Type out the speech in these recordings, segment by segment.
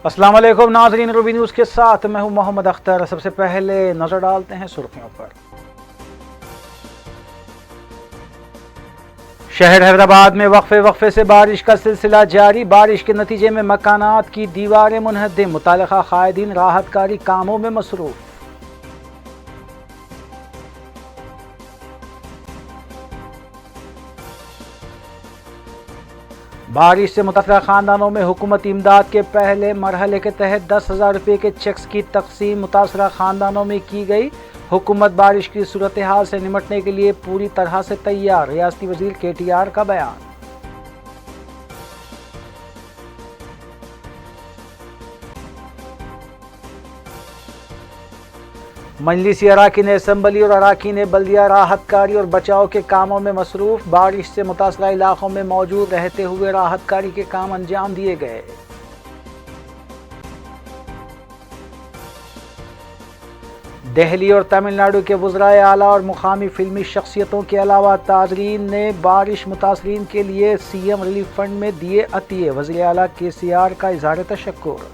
السلام علیکم ناظرین، روبی نیوز کے ساتھ میں ہوں محمد اختر۔ سب سے پہلے نظر ڈالتے ہیں سرخیوں پر۔ شہر حیدرآباد میں وقفے سے بارش کا سلسلہ جاری۔ بارش کے نتیجے میں مکانات کی دیواریں منہدم، متعلقہ قائدین راحت کاری کاموں میں مصروف۔ بارش سے متاثرہ خاندانوں میں حکومتی امداد کے پہلے مرحلے کے تحت 10,000 روپے کے چیکس کی تقسیم متاثرہ خاندانوں میں کی گئی۔ حکومت بارش کی صورتحال سے نمٹنے کے لیے پوری طرح سے تیار، ریاستی وزیر KTR کا بیان۔ مجلسی اراکین اسمبلی اور اراکین بلدیہ راحت کاری اور بچاؤ کے کاموں میں مصروف۔ بارش سے متاثرہ علاقوں میں موجود رہتے ہوئے راحت کاری کے کام انجام دیے گئے۔ دہلی اور تمل ناڈو کے وزرائے اعلیٰ اور مقامی فلمی شخصیتوں کے علاوہ تاجرین نے بارش متاثرین کے لیے CM ریلیف فنڈ میں دیے عطیے۔ وزیر اعلیٰ KCR کا اظہار تشکر۔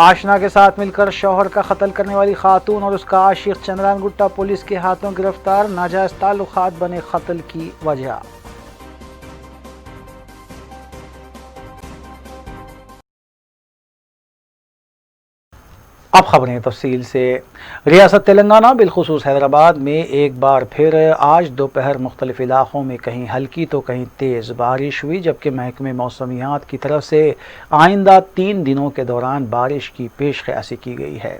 آشنا کے ساتھ مل کر شوہر کا قتل کرنے والی خاتون اور اس کا عاشق چندران گٹا پولیس کے ہاتھوں گرفتار۔ ناجائز تعلقات بنے قتل کی وجہ۔ اب خبریں تفصیل سے۔ ریاست تلنگانہ بالخصوص حیدرآباد میں ایک بار پھر آج دوپہر مختلف علاقوں میں کہیں ہلکی تو کہیں تیز بارش ہوئی، جبکہ محکمہ موسمیات کی طرف سے آئندہ 3 دنوں کے دوران بارش کی پیش قیاسی کی گئی ہے۔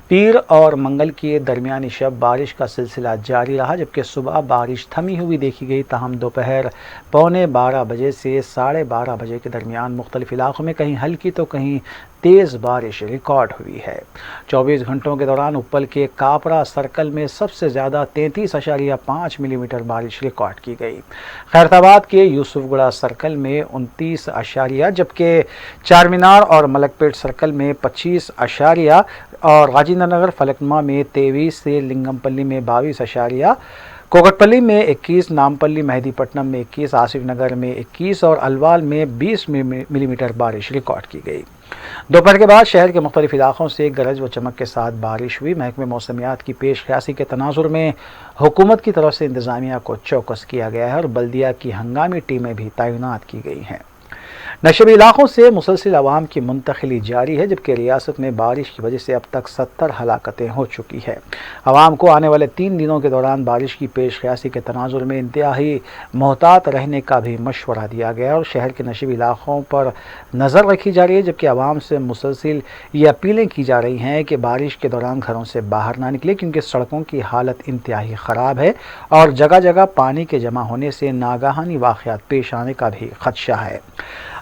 پیر اور منگل کے درمیانی شب بارش کا سلسلہ جاری رہا، جبکہ صبح بارش تھمی ہوئی دیکھی گئی، تاہم دوپہر 11:15 بجے سے 12:30 بجے کے درمیان مختلف علاقوں میں کہیں ہلکی تو کہیں تیز بارش ریکارڈ ہوئی ہے۔ 24 گھنٹوں کے دوران اپل کے کاپرا سرکل میں سب سے زیادہ 33.5 ملی میٹر بارش ریکارڈ کی گئی۔ خیرتآباد کے یوسف گڑا سرکل میں 29 جبکہ چار مینار اور ملک پیٹ سرکل میں 25 اور راجندر نگر فلکنما میں 23 سے لنگم پلی میں 22 کوکٹ پلی میں 21، نامپلی مہدی پٹنم میں 21، آصف نگر میں 21 اور الوال میں 20 ملی میٹر بارش ریکارڈ کی گئی۔ دوپہر کے بعد شہر کے مختلف علاقوں سے گرج و چمک کے ساتھ بارش ہوئی۔ محکمہ موسمیات کی پیش قیاسی کے تناظر میں حکومت کی طرف سے انتظامیہ کو چوکس کیا گیا ہے اور بلدیہ کی ہنگامی ٹیمیں بھی تعینات کی گئی ہیں۔ نشیبی علاقوں سے مسلسل عوام کی منتقلی جاری ہے، جبکہ ریاست میں بارش کی وجہ سے اب تک 70 ہلاکتیں ہو چکی ہے۔ عوام کو آنے والے 3 دنوں کے دوران بارش کی پیش قیاسی کے تناظر میں انتہائی محتاط رہنے کا بھی مشورہ دیا گیا اور شہر کے نشیبی علاقوں پر نظر رکھی جا رہی ہے، جبکہ عوام سے مسلسل یہ اپیلیں کی جا رہی ہیں کہ بارش کے دوران گھروں سے باہر نہ نکلے، کیونکہ سڑکوں کی حالت انتہائی خراب ہے اور جگہ جگہ پانی کے جمع ہونے سے ناگہانی واقعات پیش آنے کا بھی خدشہ ہے۔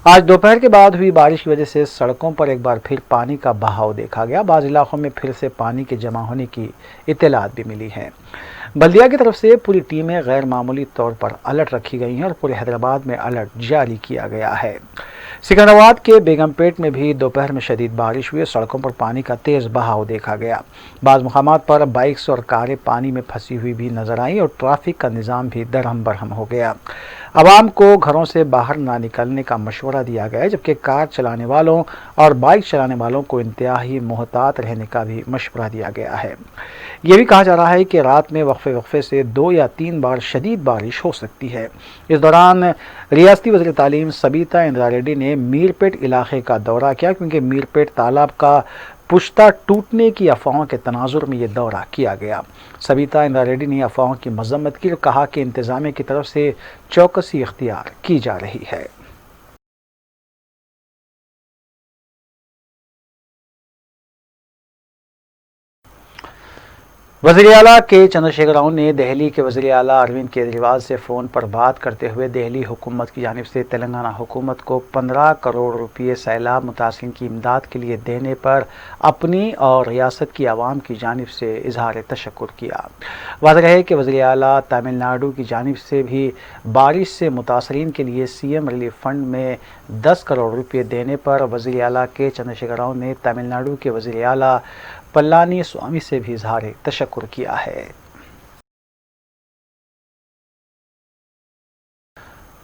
آج دوپہر کے بعد ہوئی بارش کی وجہ سے سڑکوں پر ایک بار پھر پانی کا بہاؤ دیکھا گیا۔ بعض علاقوں میں پھر سے پانی کے جمع ہونے کی اطلاعات بھی ملی ہیں۔ بلدیہ کی طرف سے پوری ٹیمیں غیر معمولی طور پر الرٹ رکھی گئی ہیں اور پورے حیدرآباد میں الرٹ جاری کیا گیا ہے۔ سکندرآباد کے بیگم پیٹ میں بھی دوپہر میں شدید بارش ہوئی، سڑکوں پر پانی کا تیز بہاؤ دیکھا گیا۔ بعض مقامات پر بائکس اور کاریں پانی میں پھنسی ہوئی بھی نظر آئیں اور ٹریفک کا نظام بھی درہم برہم ہو گیا۔ عوام کو گھروں سے باہر نہ نکلنے کا مشورہ دیا گیا ہے، جبکہ کار چلانے والوں اور بائک چلانے والوں کو انتہائی محتاط رہنے کا بھی مشورہ دیا گیا ہے۔ یہ بھی کہا جا رہا ہے کہ رات میں وقفے سے 2 یا 3 بار شدید بارش ہو سکتی ہے۔ اس دوران ریاستی وزیر تعلیم سبیتا اندرا ریڈی نے میر پیٹ علاقے کا دورہ کیا، کیونکہ میر پیٹ تالاب کا پشتہ ٹوٹنے کی افواہوں کے تناظر میں یہ دورہ کیا گیا۔ سبیتا اندرا ریڈی نے افواہوں کی مذمت کی اور کہا کہ انتظامیہ کی طرف سے چوکسی اختیار کی جا رہی ہے۔ وزیر اعلیٰ کے چندرشیکھر راؤ نے دہلی کے وزیر اعلیٰ اروند کیجریوال سے فون پر بات کرتے ہوئے دہلی حکومت کی جانب سے تلنگانہ حکومت کو 15 کروڑ روپے سیلاب متاثرین کی امداد کے لیے دینے پر اپنی اور ریاست کی عوام کی جانب سے اظہار تشکر کیا۔ واضح ہے کہ وزیر اعلیٰ تمل ناڈو کی جانب سے بھی بارش سے متاثرین کے لیے CM ریلیف فنڈ میں 10 کروڑ روپے دینے پر وزیر اعلیٰ کے چندرشیکھر راؤ نے تمل ناڈو کے وزیر اعلیٰ پلانی سوامی سے بھی اظہار تشکر کیا ہے۔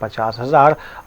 50,000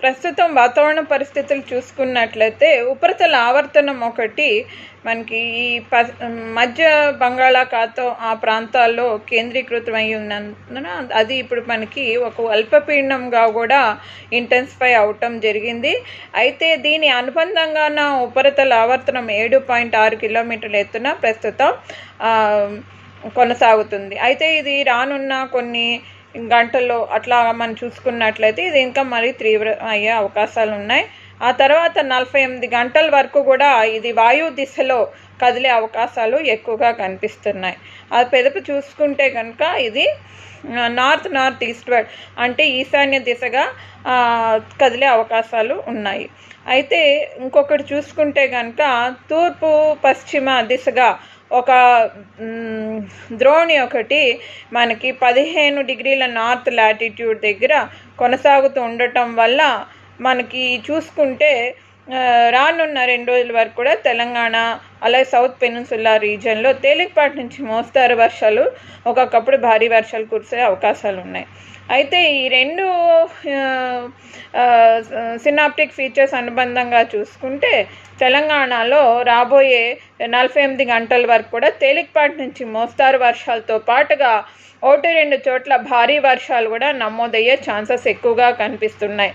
ప్రస్తుతం వాతావరణ పరిస్థితులు చూసుకున్నట్లయితే ఉపరితల ఆవర్తనం ఒకటి మనకి ఈ మధ్య బంగాళాఖాతం ఆ ప్రాంతాల్లో కేంద్రీకృతమై ఉన్నందున అది ఇప్పుడు మనకి ఒక అల్పపీడనంగా కూడా ఇంటెన్సిఫై అవటం జరిగింది. అయితే దీని అనుబంధంగాన ఉపరితల ఆవర్తనం 7.6 కిలోమీటర్ల ఎత్తున ప్రస్తుతం కొనసాగుతుంది. అయితే ఇది రానున్న కొన్ని గంటల్లో అట్లా మనం చూసుకున్నట్లయితే ఇది ఇంకా మరీ తీవ్రం అయ్యే అవకాశాలు ఉన్నాయి. ఆ తర్వాత 48 గంటల వరకు కూడా ఇది వాయు దిశలో కదిలే అవకాశాలు ఎక్కువగా కనిపిస్తున్నాయి. ఆ పెదపు చూసుకుంటే కనుక ఇది నార్త్ ఈస్ట్వర్డ్ అంటే ఈశాన్య దిశగా కదిలే అవకాశాలు ఉన్నాయి. అయితే ఇంకొకటి చూసుకుంటే కనుక తూర్పు పశ్చిమ దిశగా ఒక ద్రోణి ఒకటి మనకి 15 డిగ్రీల నార్త్ లాటిట్యూడ్ దగ్గర కొనసాగుతూ ఉండటం వల్ల మనకి చూసుకుంటే రానున్న 2 రోజుల వరకు కూడా తెలంగాణ అలాగే సౌత్ పెనిన్సులా రీజియన్లో తేలికపాటి నుంచి మోస్తారు వర్షాలు, ఒక్కొక్కప్పుడు భారీ వర్షాలు కురిసే అవకాశాలు ఉన్నాయి. అయితే ఈ రెండు సినాప్టిక్ ఫీచర్స్ అనుబంధంగా చూసుకుంటే తెలంగాణలో రాబోయే 48 గంటల వరకు కూడా తేలికపాటి నుంచి మోస్తారు వర్షాలతో పాటుగా 1-2 చోట్ల భారీ వర్షాలు కూడా నమోదయ్యే ఛాన్సెస్ ఎక్కువగా కనిపిస్తున్నాయి.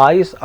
22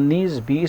19, 20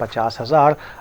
50,000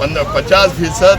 50%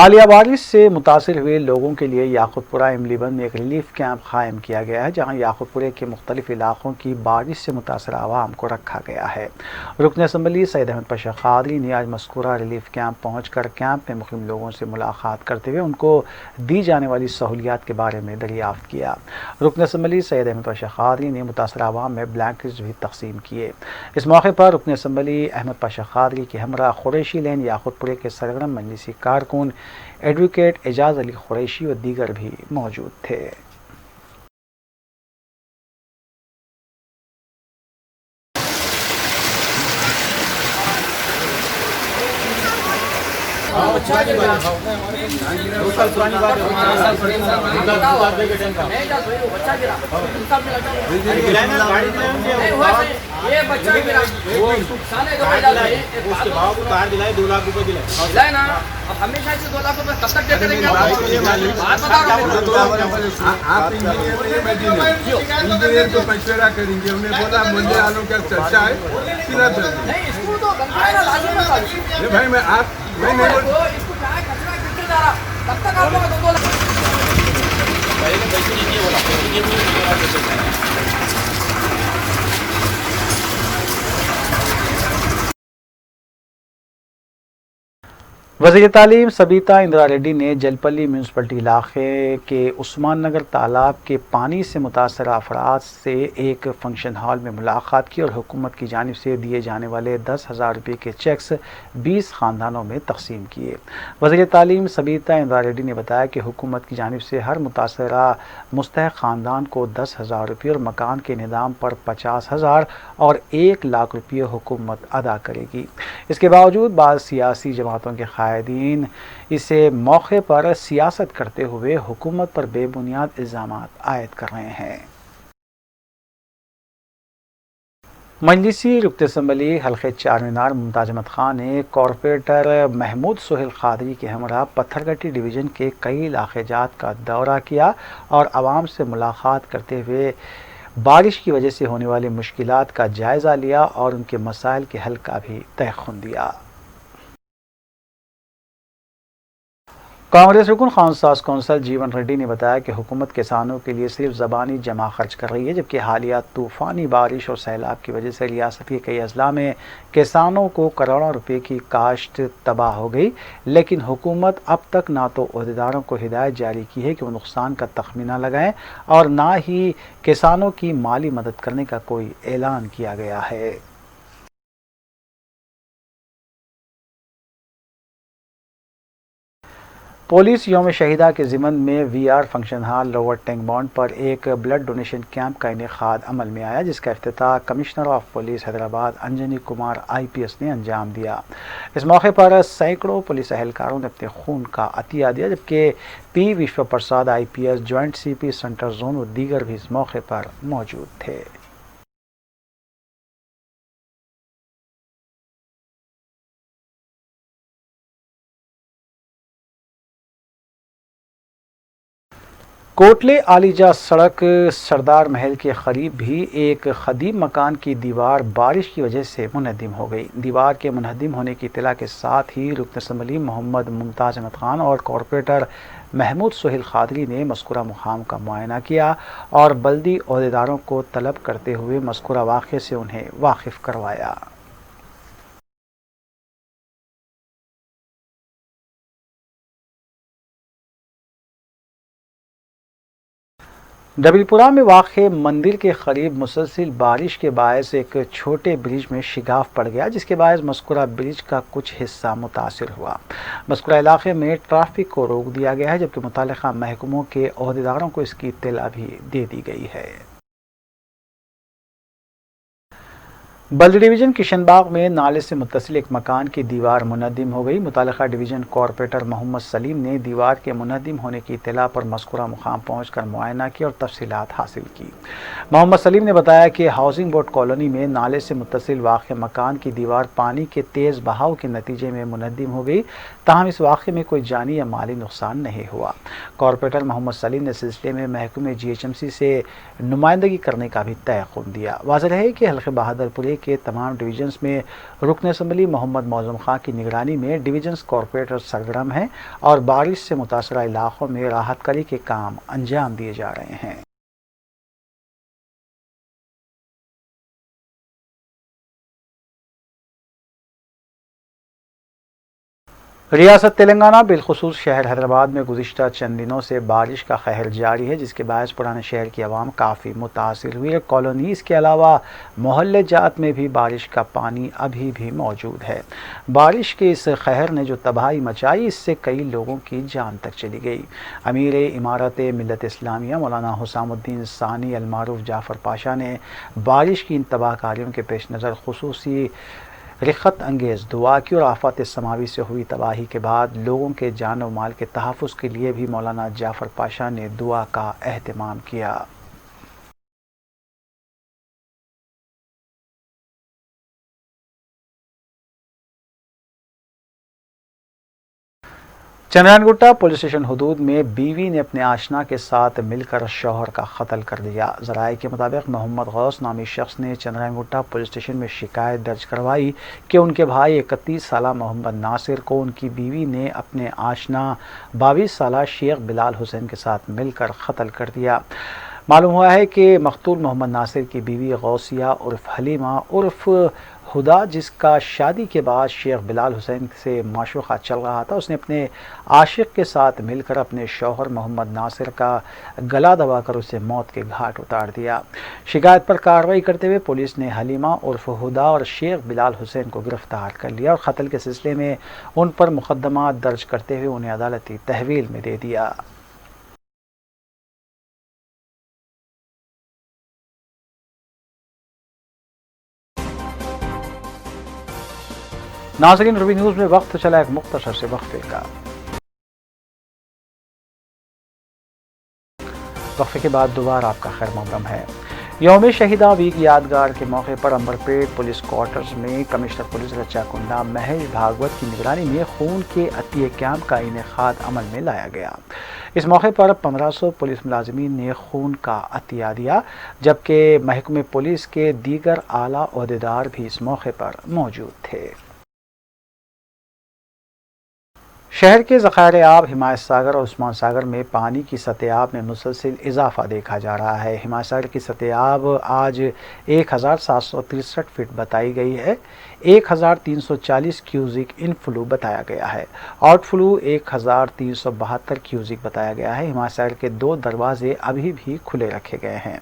حالیہ بارش سے متاثر ہوئے لوگوں کے لیے یاقوت پورہ املی بند میں ایک ریلیف کیمپ قائم کیا گیا ہے، جہاں یاقوت پورے کے مختلف علاقوں کی بارش سے متاثرہ عوام کو رکھا گیا ہے۔ رکن اسمبلی سید احمد پاشا قادری نے آج مذکورہ ریلیف کیمپ پہنچ کر کیمپ میں مقیم لوگوں سے ملاقات کرتے ہوئے ان کو دی جانے والی سہولیات کے بارے میں دریافت کیا۔ رکن اسمبلی سید احمد پاشا قادری نے متاثرہ عوام میں بلینکٹس بھی تقسیم کیے۔ اس موقع پر رکن اسمبلی احمد پاشا قادری کے ہمراہ قریشی لین یاقوت پورے کے سرگرم مجلسی کارکن ایڈوکیٹ اعجاز علی قریشی و دیگر بھی موجود تھے۔ یہ بچہ گرا اس کے باپ کو کار دلائے 2 لاکھ روپے دلائے نا، اب ہمیشہ سے 2 لاکھ روپے کب تک دیتے رہیں گے؟ بات بتا رہا ہوں آپ انجینئر کو مشورہ کریں گے، انہیں بولا مجھے آلوں کا چرچا ہے سیدھا نہیں، اس کو تو بنتا ہے نا، لازم ہے بھائی میں نہیں اس کو کیا ہے کچرا گرتے جا رہا، تب تک آپ لوگ 2 لاکھ وزیر تعلیم سبیتا اندرا ریڈی نے جلپلی میونسپلٹی علاقے کے عثمان نگر تالاب کے پانی سے متاثرہ افراد سے ایک فنکشن ہال میں ملاقات کی اور حکومت کی جانب سے دیے جانے والے 10,000 روپے کے چیکس 20 خاندانوں میں تقسیم کیے۔ وزیر تعلیم سبیتا اندرا ریڈی نے بتایا کہ حکومت کی جانب سے ہر متاثرہ مستحق خاندان کو 10,000 روپے اور مکان کے انہدام پر 50,000 اور 1 لاکھ روپے حکومت ادا کرے گی۔ اس کے باوجود بعض سیاسی جماعتوں کے قائدین اسے موقع پر سیاست کرتے ہوئے حکومت پر بے بنیاد الزامات عائد کر رہے ہیں۔ مجلسی رکن اسمبلی حلقے 4 مینار ممتاز احمد خان نے کارپوریٹر محمود سہیل قادری کے ہمراہ پتھر گٹی ڈویژن کے کئی علاقے جات کا دورہ کیا اور عوام سے ملاقات کرتے ہوئے بارش کی وجہ سے ہونے والی مشکلات کا جائزہ لیا اور ان کے مسائل کے حل کا بھی تیقن دیا۔ کانگریس رکن خان ساز کونسل جیون ریڈی نے بتایا کہ حکومت کسانوں کے لیے صرف زبانی جمع خرچ کر رہی ہے، جبکہ حالیہ طوفانی بارش اور سیلاب کی وجہ سے ریاست کے کئی اضلاع میں کسانوں کو کروڑوں روپے کی کاشت تباہ ہو گئی، لیکن حکومت اب تک نہ تو عہدیداروں کو ہدایت جاری کی ہے کہ وہ نقصان کا تخمینہ لگائیں اور نہ ہی کسانوں کی مالی مدد کرنے کا کوئی اعلان کیا گیا ہے۔ پولیس یوم شہیدہ کے ضمن میں V R function hall lower tank bund پر ایک بلڈ ڈونیشن کیمپ کا انعقاد عمل میں آیا، جس کا افتتاح commissioner of police Hyderabad Anjani Kumar IPS نے انجام دیا۔ اس موقع پر سینکڑوں پولیس اہلکاروں نے اپنے خون کا عطیہ دیا، جبکہ P Vishwa Prasad IPS joint CP centre zone و دیگر بھی اس موقع پر موجود تھے۔ کوٹلے عالیجہ سڑک سردار محل کے قریب بھی ایک قدیم مکان کی دیوار بارش کی وجہ سے منہدم ہو گئی۔ دیوار کے منہدم ہونے کی اطلاع کے ساتھ ہی رکن اسمبلی محمد ممتاز احمد خان اور کارپوریٹر محمود سہیل قادری نے مذکورہ مقام کا معائنہ کیا اور بلدی عہدیداروں کو طلب کرتے ہوئے مذکورہ واقعے سے انہیں واقف کروایا۔ ڈبل پورہ میں واقع مندر کے قریب مسلسل بارش کے باعث ایک چھوٹے برج میں شگاف پڑ گیا، جس کے باعث مذکورہ برج کا کچھ حصہ متاثر ہوا۔ مذکورہ علاقے میں ٹریفک کو روک دیا گیا ہے، جبکہ متعلقہ محکموں کے عہدیداروں کو اس کی اطلاع بھی دے دی گئی ہے۔ بلدی ڈویژن کشن باغ میں نالے سے متصل ایک مکان کی دیوار منہدم ہو گئی۔ متعلقہ ڈویژن کارپوریٹر محمد سلیم نے دیوار کے منہدم ہونے کی اطلاع پر مذکورہ مقام پہنچ کر معائنہ کیا اور تفصیلات حاصل کی۔ محمد سلیم نے بتایا کہ ہاؤسنگ بورڈ کالونی میں نالے سے متصل واقع مکان کی دیوار پانی کے تیز بہاؤ کے نتیجے میں منہدم ہو گئی، تاہم اس واقعے میں کوئی جانی یا مالی نقصان نہیں ہوا۔ کارپوریٹر محمد سلیم نے سلسلے میں محکمہ GHMC سے نمائندگی کرنے کا بھی تیقن دیا۔ واضح ہے کہ حلقہ بہادر پوری کے تمام ڈویژنز میں رکن اسمبلی محمد معظم خان کی نگرانی میں ڈویژنز کارپوریٹر سرگرم ہیں اور بارش سے متاثرہ علاقوں میں راحت کاری کے کام انجام دیے جا رہے ہیں۔ ریاست تلنگانہ بالخصوص شہر حیدرآباد میں گزشتہ چند دنوں سے بارش کا قہر جاری ہے، جس کے باعث پرانے شہر کی عوام کافی متاثر ہوئی ہے۔ کالونیز کے علاوہ محلے جات میں بھی بارش کا پانی ابھی بھی موجود ہے۔ بارش کے اس قہر نے جو تباہی مچائی، اس سے کئی لوگوں کی جان تک چلی گئی۔ امیر امارت ملت اسلامیہ مولانا حسام الدین ثانی المعروف جعفر پاشا نے بارش کی ان تباہ کاریوں کے پیش نظر خصوصی رخت انگیز دعا کی اور آفات سماوی سے ہوئی تباہی کے بعد لوگوں کے جان و مال کے تحفظ کے لیے بھی مولانا جعفر پاشا نے دعا کا اہتمام کیا۔ چندرائن گٹا پولیس اسٹیشن حدود میں بیوی نے اپنے آشنا کے ساتھ مل کر شوہر کا قتل کر دیا۔ ذرائع کے مطابق محمد غوث نامی شخص نے چندرائن گٹا پولیس اسٹیشن میں شکایت درج کروائی کہ ان کے بھائی 31 سالہ محمد ناصر کو ان کی بیوی نے اپنے آشنا 22 سالہ شیخ بلال حسین کے ساتھ مل کر قتل کر دیا۔ معلوم ہوا ہے کہ مقتول محمد ناصر کی بیوی غوثیہ عرف حلیمہ عرف خدا، جس کا شادی کے بعد شیخ بلال حسین سے معشوقہ چل رہا تھا، اس نے اپنے عاشق کے ساتھ مل کر اپنے شوہر محمد ناصر کا گلا دبا کر اسے موت کے گھاٹ اتار دیا۔ شکایت پر کارروائی کرتے ہوئے پولیس نے حلیمہ عرف خدا اور شیخ بلال حسین کو گرفتار کر لیا اور قتل کے سلسلے میں ان پر مقدمات درج کرتے ہوئے انہیں عدالتی تحویل میں دے دیا۔ ناظرین، روبی نیوز میں وقت چلا ایک مختصر سے وقفے کا۔ وقفے کے بعد دوبارہ آپ کا خیر مقدم ہے۔ یوم شہیداں ویک یادگار کے موقع پر امبرپیٹ پولیس کوارٹرز میں کمشنر پولیس رچا کنڈا مہیش بھاگوت کی نگرانی میں خون کے عطیہ کیمپ کا انعقاد عمل میں لایا گیا۔ اس موقع پر 1500 پولیس ملازمین نے خون کا عطیہ دیا، جبکہ محکمہ پولیس کے دیگر اعلیٰ عہدیدار بھی اس موقع پر موجود تھے۔ شہر کے ذخائر آب ہمایت ساگر اور عثمان ساگر میں پانی کی سطح آب میں مسلسل اضافہ دیکھا جا رہا ہے۔ ہمایت ساگر کی سطح آب آج 1763 فٹ بتائی گئی ہے۔ 1340 کیوزک ان فلو بتایا گیا ہے۔ آؤٹ فلو 1372 کیوزک بتایا گیا ہے۔ ہمایت ساگر کے 2 دروازے ابھی بھی کھلے رکھے گئے ہیں۔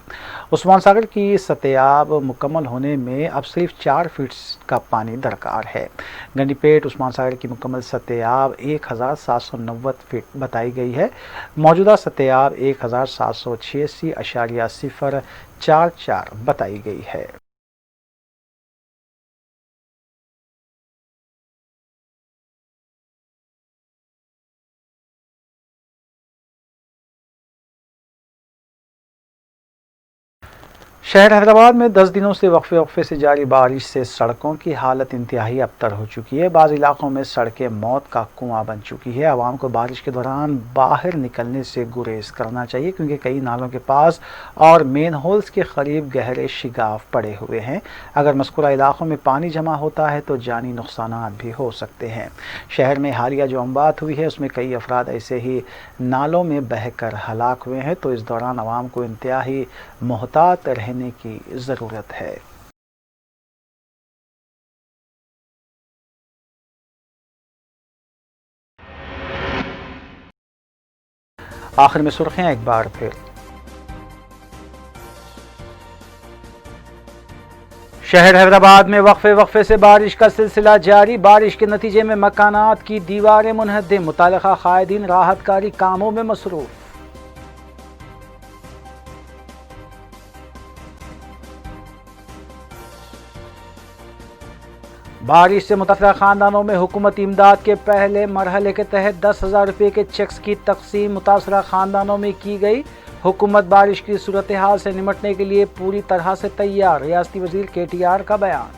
عثمان ساگر کی سطح آب مکمل ہونے میں اب صرف 4 فٹ کا پانی درکار ہے۔ گنڈی پیٹ عثمان ساگر کی مکمل سطح آب 1790 فٹ بتائی گئی ہے۔ موجودہ سطح آب 1786.044 بتائی گئی ہے۔ شہر حیدرآباد میں 10 دنوں سے وقفے سے جاری بارش سے سڑکوں کی حالت انتہائی ابتر ہو چکی ہے۔ بعض علاقوں میں سڑکیں موت کا کنواں بن چکی ہے۔ عوام کو بارش کے دوران باہر نکلنے سے گریز کرنا چاہیے، کیونکہ کئی نالوں کے پاس اور مین ہولز کے قریب گہرے شگاف پڑے ہوئے ہیں۔ اگر مذکورہ علاقوں میں پانی جمع ہوتا ہے تو جانی نقصانات بھی ہو سکتے ہیں۔ شہر میں حالیہ جو اموات ہوئی ہے اس میں کئی افراد ایسے ہی نالوں میں بہہ کر ہلاک ہوئے ہیں، تو اس دوران عوام کو انتہائی محتاط رہنے کی ضرورت ہے۔ آخر میں سرخیاں ایک بار پھر۔ شہر حیدرآباد میں وقفے سے بارش کا سلسلہ جاری۔ بارش کے نتیجے میں مکانات کی دیواریں منہدم، متعلقہ قائدین راحت کاری کاموں میں مصروف۔ بارش سے متاثرہ خاندانوں میں حکومتی امداد کے پہلے مرحلے کے تحت 10,000 روپے کے چیکس کی تقسیم متاثرہ خاندانوں میں کی گئی۔ حکومت بارش کی صورتحال سے نمٹنے کے لیے پوری طرح سے تیار، ریاستی وزیر KTR کا بیان۔